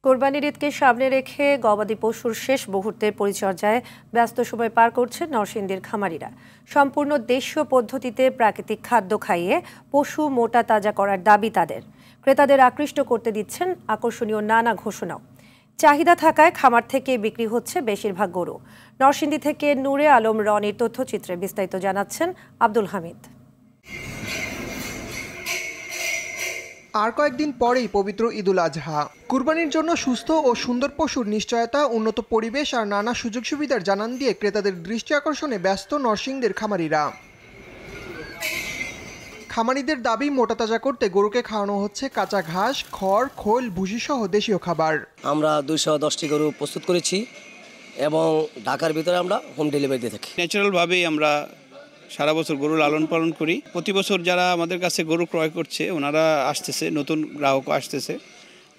কোরবানির ঈদকে সামনে রেখে গবাদি পশুর শেষ মুহূর্তের পরিচর্যায় ব্যস্ত সময় পার করছেন নরসিংদীর খামারিরা। সম্পূর্ণ দেশীয় পদ্ধতিতে প্রাকৃতিক খাদ্য খাইয়ে পশু মোটা তাজা করার দাবি তাদের। ক্রেতাদের আকৃষ্ট করতে দিচ্ছেন আকর্ষণীয় নানা ঘোষণাও। চাহিদা থাকায় খামার থেকে বিক্রি হচ্ছে বেশিরভাগ গরু। নরসিংদী থেকে নূরে আলম রনির তথ্যচিত্রে বিস্তারিত জানাচ্ছেন আব্দুল হামিদ। আর কয়েকদিন পরেই পবিত্র ঈদুল আজহা। কুরবানির জন্য সুস্থ ও সুন্দর পশুর নিশ্চয়তা, উন্নত পরিবেশ আর নানা সুযোগ সুবিধার জানান দিয়ে ক্রেতাদের দৃষ্টি আকর্ষণে ব্যস্ত নরসিংদীর খামারিরা। খামারিদের দাবি, মোটা তাজা করতে গরুকে খাওয়ানো হচ্ছে কাঁচা ঘাস, খড়, খোল, ভুসি সহ দেশীয় খাবার। আমরা 210টি গরু প্রস্তুত করেছি এবং ঢাকার ভিতরে আমরা হোম ডেলিভারি দিয়ে থাকি। ন্যাচারালভাবেই আমরা সারা বছর গরু লালন পালন করি। প্রতি বছর যারা আমাদের কাছে গরু ক্রয় করছে ওনারা আসতেছে, নতুন গ্রাহকও আসতেছে,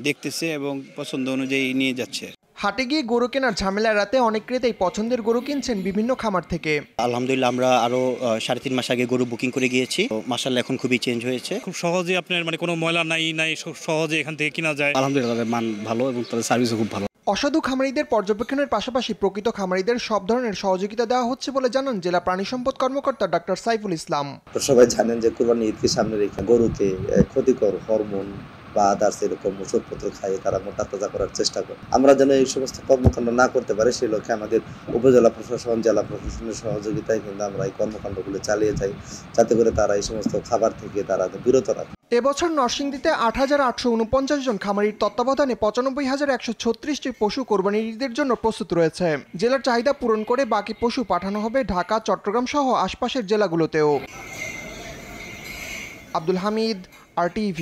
দেখতেছে এবং পছন্দ অনুযায়ী নিয়ে যাচ্ছে। হাটে গিয়ে গরু কেনার ঝামেলা এড়াতে অনেক ক্রেতাই পছন্দের গরু কিনছেন বিভিন্ন খামার থেকে। আলহামদুলিল্লাহ আমরা আরো 3.5 মাস আগে গরু বুকিং করে গিয়েছি। মাশাআল্লাহ এখন খুবই চেঞ্জ হয়েছে। খুব সহজে আপনার কোনো ময়লা নাই সহজে এখান থেকে কিনা যায়। আলহামদুলিল্লাহ তাদের মান ভালো এবং তাদের সার্ভিসও খুব ভালো। অসাধু খামারিদের পর্যবেক্ষণের পাশাপাশি প্রকৃত খামারিদের সব ধরনের সহযোগিতা দেওয়া হচ্ছে বলে জানান জেলা প্রাণী সম্পদ কর্মকর্তা ডাক্তার সাইফুল ইসলাম। সবাই জানেন যে কুরবানি ঈদকে সামনে রেখে গরুকে ক্ষতিকর হরমোন বা আদার্স এরকম ওষুধপত্র খাইয়ে তারা মোটা তাজা করার চেষ্টা করে। আমরা যেন এই সমস্ত কর্মকাণ্ড না করতে পারি সেই লক্ষ্যে আমাদের উপজেলা প্রশাসন, জেলা প্রশাসনের সহযোগিতায় কিন্তু আমরা এই কর্মকাণ্ডগুলো চালিয়ে যাই, যাতে করে তারা এই সমস্ত খাবার থেকে তারা বিরত রাখে। এবছর নরসিংদীতে 8,849 জন খামারির তত্ত্বাবধানে 95,136টি পশু কোরবানির ঈদের জন্য প্রস্তুত রয়েছে। জেলার চাহিদা পূরণ করে বাকি পশু পাঠানো হবে ঢাকা, চট্টগ্রাম সহ আশপাশের জেলাগুলোতেও। আব্দুল হামিদ, RTV।